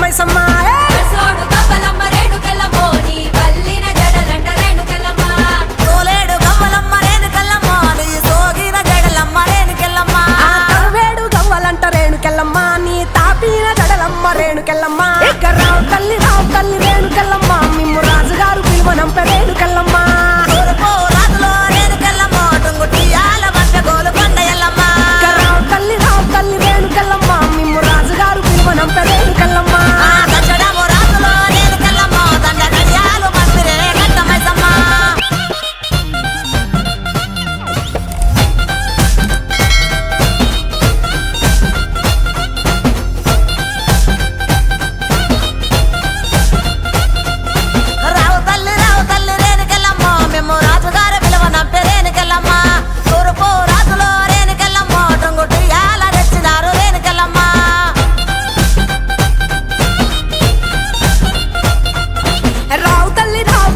మైసమ్మ సోడు కప్పలమ్మ రేణుకెళ్ళమ్మో నీ పల్లిన జడలంట రేణుకెళ్ళమ్మ తోలేడు గవ్వలమ్మ రేణుకెళ్ళమ్మ నీ సోగిన జడలమ్మ రేణుకెళ్ళమ్మ వేడు గవ్వలంట రేణుకెళ్ళమ్మ నీ తాపిన జడలమ్మ రేణుకెళ్ళమ్మ రావు తల్లి రేణుకెళ్ళమ్మ మిమ్ము రాజుగారు పిలువనంప రేణుకెళ్ళమ్మ తూర్పు రాజులో రేణుకెళ్ళమ్మ టుంగుటియాల వంట గోలుకొండ ఎల్లమ్మ రావు తల్లి రేణుకెళ్ళమ్మ మిమ్ము రాజుగారు పిలువనంప రేణుకెళ్ళమ్మ దచ్చడము రాజులో రేణుకెళ్ళమ్మ దండ గడియాలు మందిరే గట్ట మైసమ్మ రావు తల్లి రేణుకెళ్ళమ్మ మేము రాజుగారు పిలువనంపే రేణుకెళ్ళమ్మ తూర్పు రాజులో రేణుకెళ్ళమ్మ టుంగుటియాల రెచ్చినారు రేణుకెళ్ళమ్మ రావు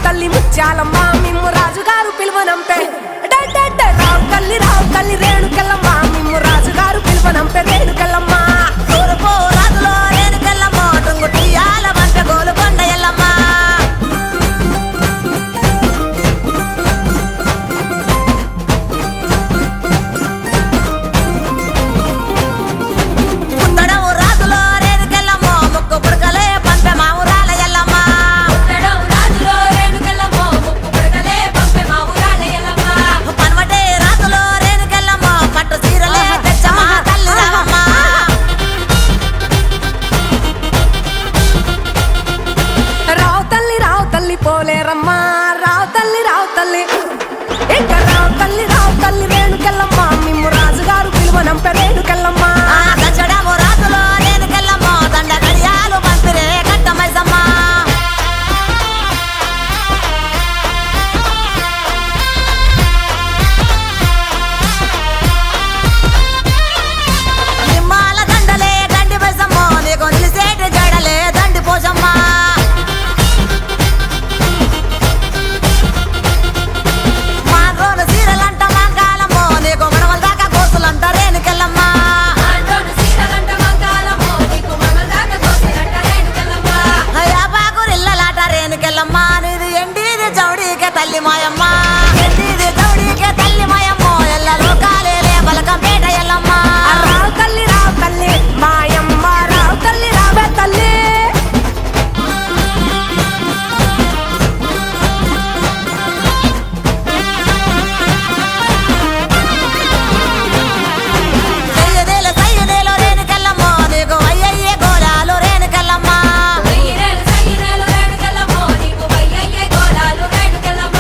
తల్లి ముత్యాలమ్మ మిమ్ము రాజుగారు పిలువనంపే రావు తల్లి రేణుకెళ్ళమ్మ మిమ్ము రాజుగారు పిలువనంపే రేణుకెళ్ళమ్మ తూర్పు రాజులో రేణుకెళ్ళమ్మ టుంగుటియాల వంట గోలుకొండ ఎల్లమ్మ పుత్తడము రాజులో రేణుకెళ్ళమ్మ ముక్కు పుడకలే పంపె మావురాల ఎల్లమ్మ పుట్టడం రాజులో రేణుకెళ్ళమ్మో ముక్కు పుడకలే పంపె మా ఊరాల ఎల్లమ్మ పన్వటే రాజులో రేణుకెళ్ళమ్మ పట్టు చీరలే తెచ్చమ్మ తల్లి రావమ్మ రావు తల్లి పోలేరమ్మ రావు తల్లి ఇంకా రావు తల్లి రేణుకెళ్ళమ్మ మిమ్ము రాజుగారు పిలువనంప రేణుకెళ్ళమ్మ దచ్చడము రాజులో రేణుకెళ్ళమ్మ దండ గడియాలు మందిరే గట్ట మైసమ్మ నిమ్మాల దండలే దండి మైసమ్మ నీకు నిలిసేటి జడలే దండి పోసమ్మ మాగోలు సీరలంట మంగాలమ్మ నీకు మనవల దాకా కోసులంట రేణుకెళ్ళమ్మ ఆంటోను సీరలంట మంగాలమ్మో నీకు మగదాక దోసిలంట రేణుకెళ్ళమ్మ యాపాకురిల్లలాట రేణుకెళ్ళమ్మ నీది ఎండిది చౌడీకే తల్లి మాయమ్మ ఎండిది చౌడీకే తల్లి మాయమ్మ ఎల్ల లోకాలే బలకంపేట ఎల్లమ్మ రావు తల్లి మాయమ్మ రావు తల్లి రావే తల్లి సయ్యదేలో రేణుకెళ్ళమ్మ నీకు అయ్యయ్యే గోళాలు రేణుకెళ్ళమ్మ సయ్యిరేలు రేణుకెళ్ళమ్మో నీకు వయ్యయ్యే గోడాలు రేణుకెళ్ళమ్మ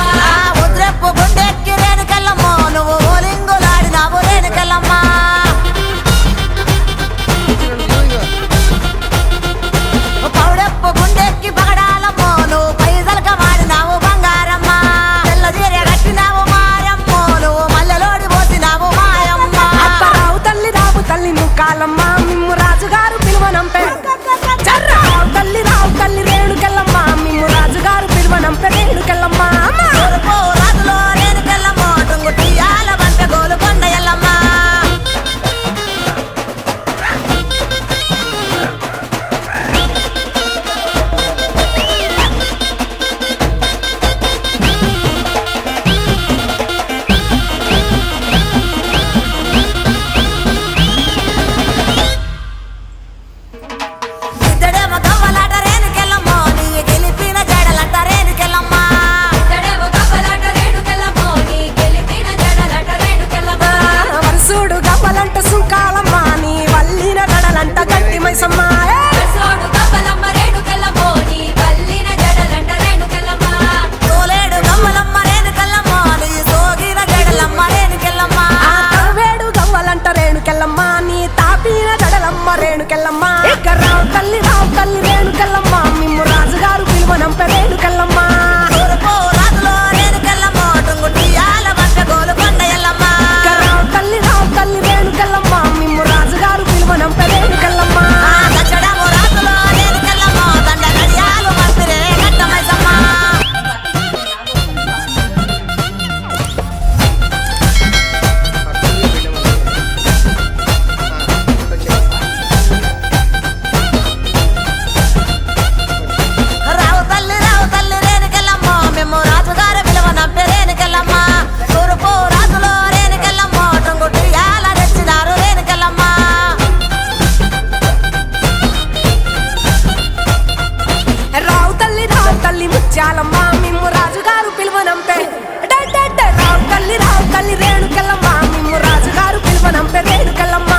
ముత్యాలమ్మ మిమ్ము రాజుగారు పిలువనంపే రావు తల్లి రేణుకెళ్ళమ్మ మిమ్ము రాజుగారు పిలువనంపే రేణుకెళ్ళమ్మ